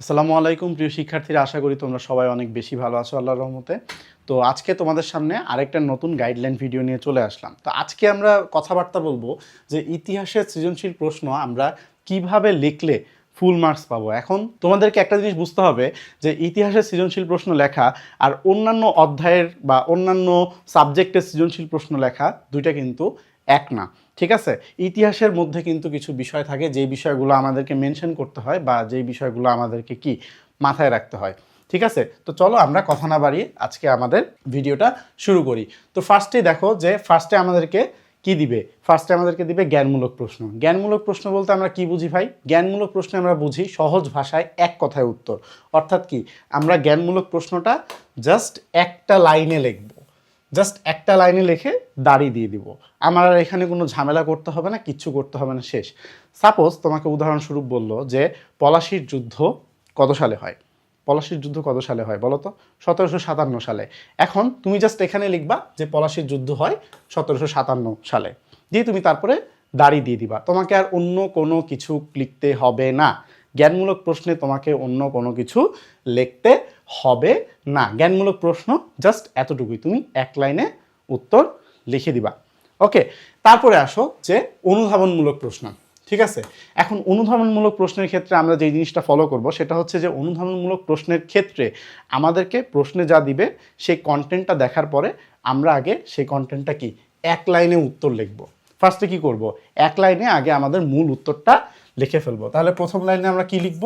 আসসালামু আলাইকুম প্রিয় শিক্ষার্থীরা, আশা করি তোমরা সবাই অনেক বেশি ভালো আছো আল্লাহর রহমতে। তো আজকে তোমাদের সামনে আরেকটা নতুন গাইডলাইন ভিডিও নিয়ে চলে আসলাম। তো আজকে আমরা কথাবার্তা বলবো যে ইতিহাসের সৃজনশীল প্রশ্ন আমরা কিভাবে লিখলে ফুল মার্কস পাবো। এখন তোমাদেরকে একটা জিনিস বুঝতে হবে যে ইতিহাসের সৃজনশীল প্রশ্ন লেখা আর অন্যান্য অধ্যায়ের বা অন্যান্য সাবজেক্টের সৃজনশীল প্রশ্ন লেখা দুইটা কিন্তু এক না, ঠিক আছে। ইতিহাসের মধ্যে কিন্তু কিছু বিষয় থাকে যেই বিষয়গুলো আমাদেরকে মেনশন করতে হয় বা যেই বিষয়গুলো আমাদেরকে কি মাথায় রাখতে হয়, ঠিক আছে। তো চলো আমরা কথা না বাড়িয়ে আজকে আমাদের ভিডিওটা শুরু করি। তো ফার্স্টে দেখো যে ফার্স্টে আমাদেরকে কি দিবে, ফার্স্টে আমাদেরকে দিবে জ্ঞানমূলক প্রশ্ন। জ্ঞানমূলক প্রশ্ন বলতে আমরা কি বুঝি ভাই? জ্ঞানমূলক প্রশ্নে আমরা বুঝি সহজ ভাষায় এক কথায় উত্তর। অর্থাৎ কি, আমরা জ্ঞানমূলক প্রশ্নটা জাস্ট একটা লাইনে লিখব, জাস্ট একটা লাইনে লিখে দাঁড়িয়ে দিয়ে দিব। আমার আর এখানে কোনো ঝামেলা করতে হবে না, কিচ্ছু করতে হবে না, শেষ। সাপোজ তোমাকে উদাহরণস্বরূপ বললো যে পলাশির যুদ্ধ কত সালে হয়। পলাশির যুদ্ধ কত সালে হয় বলো তো? 1757 সালে। এখন তুমি জাস্ট এখানে লিখবা যে পলাশির যুদ্ধ হয় 1757 সালে, দিয়ে তুমি তারপরে দাঁড়িয়ে দিয়ে দিবা। তোমাকে আর অন্য কোনো কিছু লিখতে হবে না। জ্ঞানমূলক প্রশ্নে তোমাকে অন্য কোনো কিছু লিখতে হবে না। জ্ঞানমূলক প্রশ্ন জাস্ট এতটুকুই, তুমি এক লাইনে উত্তর লিখে দিবা। ওকে, তারপরে আসো যে অনুধাবনমূলক প্রশ্ন, ঠিক আছে। এখন অনুধাবনমূলক প্রশ্নের ক্ষেত্রে আমরা যে জিনিসটা ফলো করব সেটা হচ্ছে যে অনুধাবনমূলক প্রশ্নের ক্ষেত্রে আমাদেরকে প্রশ্নে যা দিবে সেই কন্টেন্টটা দেখার পরে আমরা আগে সেই কন্টেন্টটা কি এক লাইনে উত্তর লিখব। ফার্স্টে কি করব, এক লাইনে আগে আমাদের মূল উত্তরটা লিখে ফেলবো। তাহলে প্রথম লাইনে আমরা কি লিখব?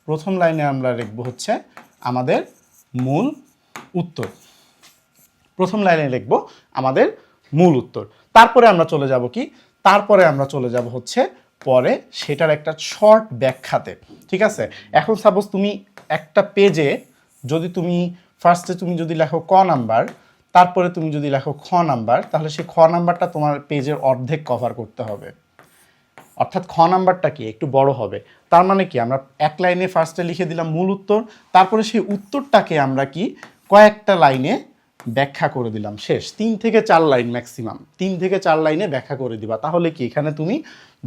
প্রথম লাইনে আমরা লিখব হচ্ছে আমাদের মূল উত্তর। প্রথম লাইনে লিখব আমাদের মূল উত্তর। তারপরে আমরা চলে যাব কি, তারপরে আমরা চলে যাব হচ্ছে পরে সেটার একটা শর্ট ব্যাখ্যাতে, ঠিক আছে। এখন সাপোজ তুমি একটা পেজে যদি তুমি ফার্স্টে তুমি যদি লেখো ক নাম্বার, তারপরে তুমি যদি লেখো খ নাম্বার, তাহলে সেই খ নাম্বারটা তোমার পেজের অর্ধেক কভার করতে হবে। অর্থাৎ খ নাম্বারটা কি একটু বড় হবে। তার মানে কি, আমরা এক লাইনে ফার্স্টে লিখে দিলাম মূল উত্তর, তারপরে সেই উত্তরটাকে আমরা কি কয়েকটা লাইনে ব্যাখ্যা করে দিলাম, শেষ। 3 থেকে 4 লাইন ম্যাক্সিমাম, 3 থেকে 4 লাইনে ব্যাখ্যা করে দিবা। তাহলে কি এখানে তুমি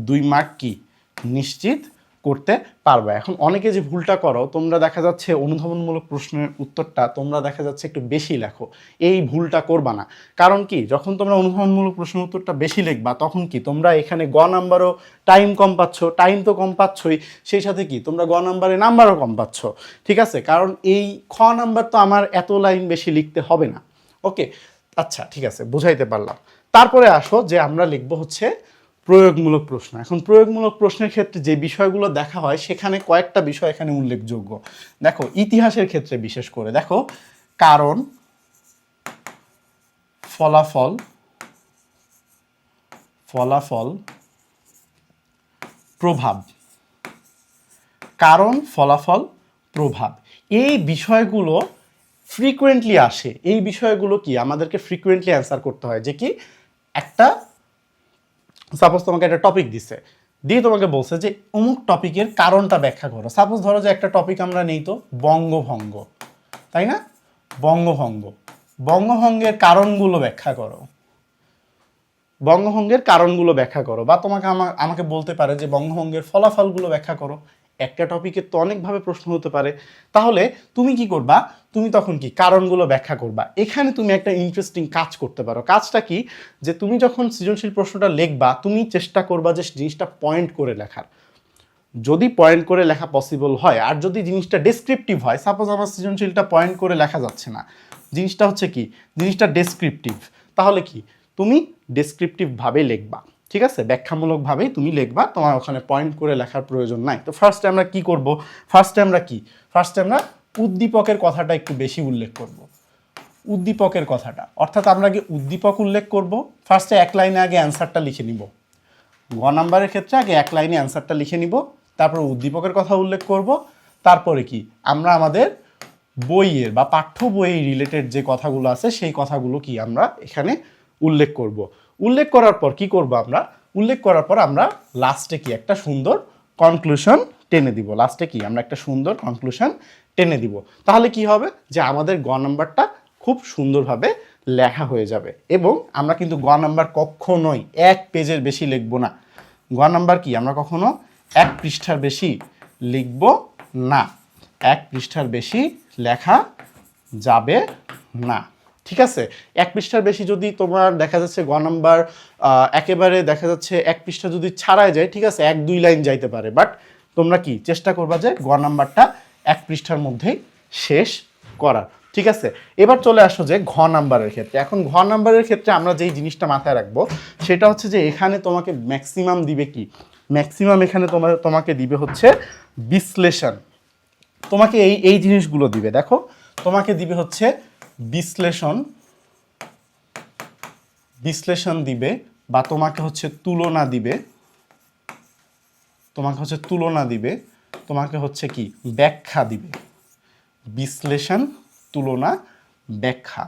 2 মার্ক কি নিশ্চিত করতে পারবে। এখন অনেকে যে ভুলটা করো, তোমরা দেখা যাচ্ছে অনুধাবনমূলক প্রশ্নের উত্তরটা তোমরা দেখা যাচ্ছে একটু বেশি লেখো। এই ভুলটা করবা না। কারণ কি, যখন তোমরা অনুধাবনমূলক প্রশ্নের উত্তরটা বেশি লিখবা তখন কি তোমরা এখানে গ নাম্বারও টাইম কম পাচ্ছ, টাইম তো কম পাচ্ছই, সেই সাথে কি তোমরা গ নাম্বারে নাম্বারও কম পাচ্ছ, ঠিক আছে। কারণ এই খ নাম্বার তো আমার এত লাইন বেশি লিখতে হবে না। ওকে, আচ্ছা ঠিক আছে, বুঝাইতে পারলাম। তারপরে আসো যে আমরা লিখবো হচ্ছে প্রয়োগমূলক প্রশ্ন। এখন প্রয়োগমূলক প্রশ্নের ক্ষেত্রে যে বিষয়গুলো দেখা হয় সেখানে কয়েকটা বিষয় এখানে উল্লেখযোগ্য। দেখো ইতিহাসের ক্ষেত্রে বিশেষ করে দেখো কারণ, ফলাফল, ফলাফল, প্রভাব। কারণ, ফলাফল, প্রভাব, এই বিষয়গুলো ফ্রিকুয়েন্টলি আসে। এই বিষয়গুলো কি আমাদেরকে ফ্রিকুয়েন্টলি অ্যান্সার করতে হয়। যে কি একটা সাপোজ তোমাকে একটা টপিক দিছে, দিয়ে তোমাকে বলছে যে অমুক টপিকের কারণটা ব্যাখ্যা করো। সাপোজ ধরো যে একটা টপিক আমরা নেই তো বঙ্গভঙ্গ, তাই না? বঙ্গভঙ্গ, বঙ্গভঙ্গের কারণগুলো ব্যাখ্যা করো, বঙ্গভঙ্গের কারণগুলো ব্যাখ্যা করো। বা তোমাকে আমাকে বলতে পারে যে বঙ্গভঙ্গের ফলাফলগুলো ব্যাখ্যা করো। একটা টপিকের তো অনেকভাবে প্রশ্ন হতে পারে। তাহলে তুমি কি করবা, তুমি তখন কি কারণগুলো ব্যাখ্যা করবা। এখানে তুমি একটা ইন্টারেস্টিং কাজ করতে পারো। কাজটা কি, যে তুমি যখন সৃজনশীল প্রশ্নটা লিখবা তুমি চেষ্টা করবা যে জিনিসটা পয়েন্ট করে লেখার। যদি পয়েন্ট করে লেখা পসিবল হয়, আর যদি জিনিসটা ডেসক্রিপটিভ হয়, সাপোজ আমার সৃজনশীলটা পয়েন্ট করে লেখা যাচ্ছে না, জিনিসটা হচ্ছে কি, জিনিসটা ডেসক্রিপটিভ, তাহলে কি তুমি ডেসক্রিপটিভভাবে লিখবা, ঠিক আছে, ব্যাখ্যামূলকভাবেই তুমি লিখবা, তোমার ওখানে পয়েন্ট করে লেখার প্রয়োজন নাই। তো ফার্স্টে আমরা কি করব, ফার্স্টে আমরা উদ্দীপকের কথাটা একটু বেশি উল্লেখ করব। উদ্দীপকের কথাটা অর্থাৎ আমরা আগে উদ্দীপক উল্লেখ করব। ফার্স্টে এক লাইনে আগে অ্যান্সারটা লিখে নিব। গ নাম্বারের ক্ষেত্রে আগে এক লাইনে অ্যান্সারটা লিখে নিব, তারপর উদ্দীপকের কথা উল্লেখ করব, তারপরে কি আমরা আমাদের বইয়ের বা পাঠ্য বইয়ের রিলেটেড যে কথাগুলো আছে সেই কথাগুলো কি আমরা এখানে উল্লেখ করব। উল্লেখ করার পর কি করব, আমরা উল্লেখ করার পর আমরা লাস্টে কি একটা সুন্দর কনক্লুশন টেনে দিব। লাস্টে কি আমরা একটা সুন্দর কনক্লুশন টেনে দিব। তাহলে কি হবে, যে আমাদের গ নাম্বারটা খুব সুন্দরভাবে লেখা হয়ে যাবে। এবং আমরা কিন্তু গ নাম্বার কখনোই 1 পেজের বেশি লিখব না। গ নাম্বার কি আমরা কখনো 1 পৃষ্ঠার বেশি লিখব না। 1 পৃষ্ঠার বেশি লেখা যাবে না। ঠিক আছে, 1 পৃষ্ঠার বেশি যদি তোমার দেখা যাচ্ছে গ নাম্বার একেবারে দেখা যাচ্ছে 1 পৃষ্ঠা যদি ছাড়াই যায়, ঠিক আছে, 1-2 লাইন যাইতে পারে, বাট তোমরা কি চেষ্টা করবা যে গ নাম্বারটা 1 পৃষ্ঠার মধ্যেই শেষ করার। ঠিক আছে, এবার চলে আসো যে ঘ নাম্বারের ক্ষেত্রে। এখন ঘ নাম্বারের ক্ষেত্রে আমরা যেই জিনিসটা মাথায় রাখবো সেটা হচ্ছে যে এখানে তোমাকে ম্যাক্সিমাম দিবে কি, ম্যাক্সিমাম এখানে তোমাকে দিবে হচ্ছে বিশ্লেষণ। তোমাকে এই জিনিসগুলো দিবে, দেখো তোমাকে দিবে হচ্ছে বিশ্লেষণ দিবে, বা তোমাকে হচ্ছে তুলনা দিবে, তোমাকে হচ্ছে কি ব্যাখ্যা দিবে। বিশ্লেষণ, তুলনা, ব্যাখ্যা,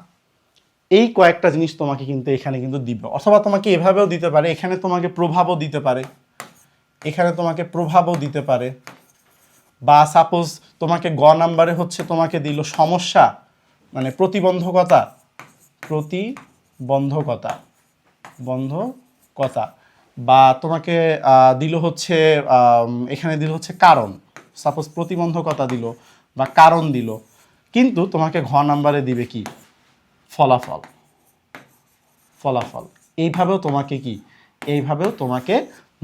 এই কয়েকটা জিনিস তোমাকে কিন্তু এখানে কিন্তু দিবে। অথবা তোমাকে এভাবেও দিতে পারে, এখানে তোমাকে প্রভাবও দিতে পারে, বা সাপোজ তোমাকে গ নাম্বারে হচ্ছে তোমাকে দিল সমস্যা, মানে প্রতিবন্ধকতা, বা তোমাকে দিল হচ্ছে এখানে দিল হচ্ছে কারণ, সাপোজ প্রতিবন্ধকতা দিল বা কারণ দিল, কিন্তু তোমাকে ঘ নাম্বারে দিবে কি ফলাফল। এইভাবেও তোমাকে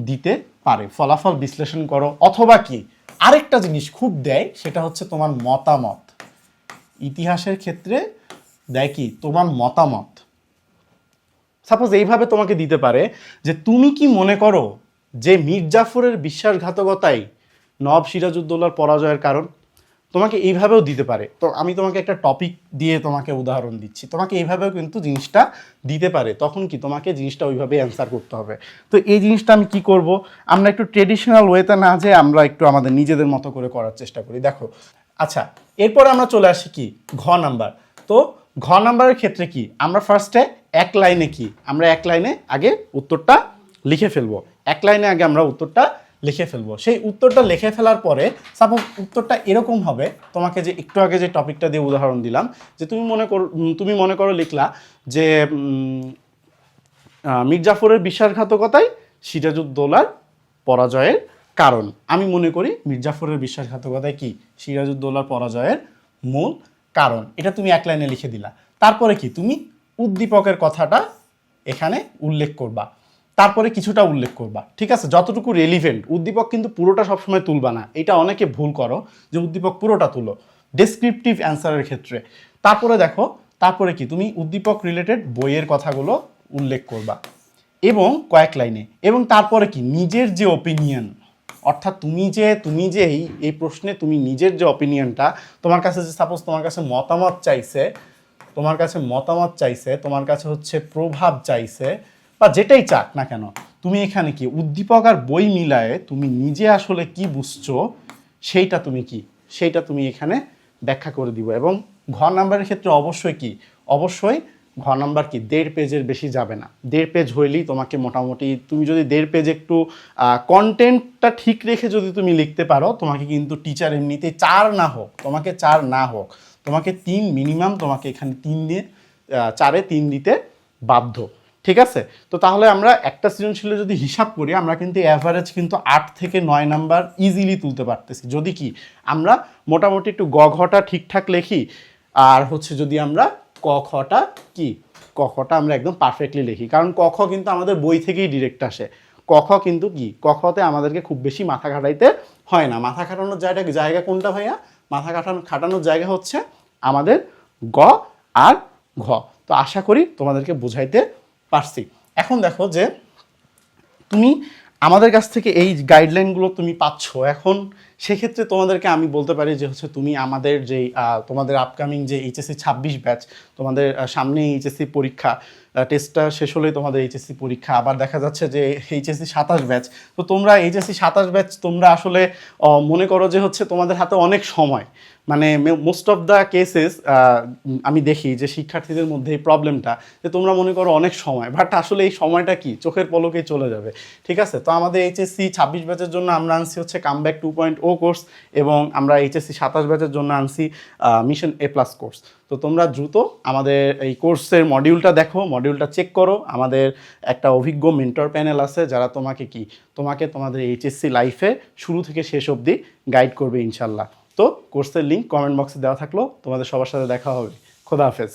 দিতে পারে, ফলাফল বিশ্লেষণ করো। অথবা কি আরেকটা জিনিস খুব দেয়, সেটা হচ্ছে তোমার মতামত। ইতিহাসের ক্ষেত্রে দেয় কি তোমার মতামত। সাপোজ এইভাবে তোমাকে দিতে পারে যে তুমি কি মনে করো যে মীর জাফরের বিশ্বাসঘাতকতাই নবাব সিরাজউদ্দৌলার পরাজয়ের কারণ? তোমাকে এইভাবেও দিতে পারে। তো আমি তোমাকে একটা টপিক দিয়ে তোমাকে উদাহরণ দিচ্ছি, তোমাকে এইভাবেও কিন্তু জিনিসটা দিতে পারে। তখন কি তোমাকে জিনিসটা ওইভাবেই অ্যান্সার করতে হবে। তো এই জিনিসটা আমি কি করব, আমরা একটু ট্রেডিশনাল ওয়েতে না যে আমরা একটু আমাদের নিজেদের মতো করে করার চেষ্টা করি। দেখো, আচ্ছা, এরপর আমরা চলে আসি কি ঘ নাম্বার। তো ঘ নাম্বারের ক্ষেত্রে কি আমরা ফার্স্টে এক লাইনে কি আমরা এক লাইনে আগে উত্তরটা লিখে ফেলবো। এক লাইনে আগে আমরা উত্তরটা লিখে ফেলবো। সেই উত্তরটা লিখে ফেলার পরে সাপোজ উত্তরটা এরকম হবে, তোমাকে যে একটু আগে যে টপিকটা দিয়ে উদাহরণ দিলাম, যে তুমি মনে করো লিখলা যে মীর জাফরের বিশ্বাসঘাতকতায় সিরাজউদ্দৌলার পরাজয়ের কারণ। আমি মনে করি মীর জাফরের বিশ্বাসঘাতকতায় কি সিরাজউদ্দৌলার পরাজয়ের মূল কারণ। এটা তুমি এক লাইনে লিখে দিলা। তারপরে কি তুমি উদ্দীপকের কথাটা এখানে উল্লেখ করবা, তারপরে কিছুটা উল্লেখ করবা। ঠিক আছে, যতটুকু রেলিভেন্ট। উদ্দীপক কিন্তু পুরোটা সবসময় তুলবা না, এটা অনেকে ভুল করো যে উদ্দীপক পুরোটা তুলো ডেসক্রিপটিভ অ্যান্সারের ক্ষেত্রে। তারপরে দেখো, তারপরে কি তুমি উদ্দীপক রিলেটেড বইয়ের কথাগুলো উল্লেখ করবা এবং কয়েক লাইনে। এবং তারপরে কি নিজের যে ওপিনিয়ন, অর্থাৎ তুমি যে এই প্রশ্নে তুমি নিজের যে অপিনিয়নটা, তোমার কাছে যে সাপোজ তোমার কাছে মতামত চাইছে, তোমার কাছে হচ্ছে প্রভাব চাইছে, বা যেটাই চাক না কেন, তুমি এখানে কি উদ্দীপক আর বই মিলায়ে তুমি নিজে আসলে কি বুঝছো সেইটা তুমি এখানে ব্যাখ্যা করে দিব। এবং ঘ নাম্বারের ক্ষেত্রে অবশ্যই ঘ নাম্বার কি 1.5 পেজের বেশি যাবে না। 1.5 পেজ হইলেই তোমাকে মোটামুটি, তুমি যদি 1.5 পেজ একটু কন্টেন্টটা ঠিক রেখে যদি তুমি লিখতে পারো, তোমাকে কিন্তু টিচার এমনিতেই 4 না হোক তোমাকে 3 মিনিমাম, তোমাকে এখানে 3 দিয়ে 4-এ 3 দিতে বাধ্য। ঠিক আছে, তো তাহলে আমরা একটা সৃজনশীলে যদি হিসাব করি, আমরা কিন্তু অ্যাভারেজ কিন্তু 8 থেকে 9 নাম্বার ইজিলি তুলতে পারতেছি, যদি কি আমরা মোটামুটি একটু গ ঘটা ঠিকঠাক লিখি, আর হচ্ছে যদি আমরা ক খটা আমরা একদম পারফেক্টলি লিখি। কারণ ক খ কিন্তু আমাদের বই থেকেই ডিরেক্ট আসে। ক খতে আমাদেরকে খুব বেশি মাথা খাটাইতে হয় না। মাথা খাটানোর জায়গা কোনটা ভাইয়া? মাথা খাটানোর জায়গা হচ্ছে আমাদের গ আর ঘ। তো আশা করি তোমাদেরকে বুঝাইতে পারছি। এখন দেখো যে তুমি আমাদের কাছ থেকে এই গাইডলাইনগুলো তুমি পাচ্ছ, এখন সেক্ষেত্রে তোমাদেরকে আমি বলতে পারি যে হচ্ছে তুমি আমাদের যেই তোমাদের আপকামিং যে এইচএসসি 26 ব্যাচ, তোমাদের সামনে এইচএসসি পরীক্ষা, টেস্টটা শেষ হলেই তোমাদের এইচএসসি পরীক্ষা, আবার দেখা যাচ্ছে যে এইচএসসি 27 ব্যাচ। তো তোমরা এইচএসসি 27 ব্যাচ তোমরা আসলে মনে করো যে হচ্ছে তোমাদের হাতে অনেক সময়, মানে মোস্ট অফ দ্য কেসেস আমি দেখি যে শিক্ষার্থীদের মধ্যে এই প্রবলেমটা, যে তোমরা মনে করো অনেক সময়, বাট আসলে এই সময়টা কি চোখের পলকেই চলে যাবে। ঠিক আছে, তো আমাদের এইচএসসি 26 ব্যাচের জন্য আমরা আনছি হচ্ছে কামব্যাক 2.0 কোর্স, এবং আমরা এইচএসসি 27 ব্যাচের জন্য আনছি মিশন A+ কোর্স। তো তোমরা দ্রুত আমাদের এই কোর্সের মডিউলটা দেখো, মডিউলটা চেক করো। আমাদের একটা অভিজ্ঞ মেন্টর প্যানেল আছে, যারা তোমাকে তোমাদের এইচএসসি লাইফে শুরু থেকে শেষ অবধি গাইড করবে ইনশাল্লাহ। তো কোর্সের লিঙ্ক কমেন্ট বক্সে দেওয়া থাকলো, তোমাদের সবার সাথে দেখা হবে। খোদা হাফেজ।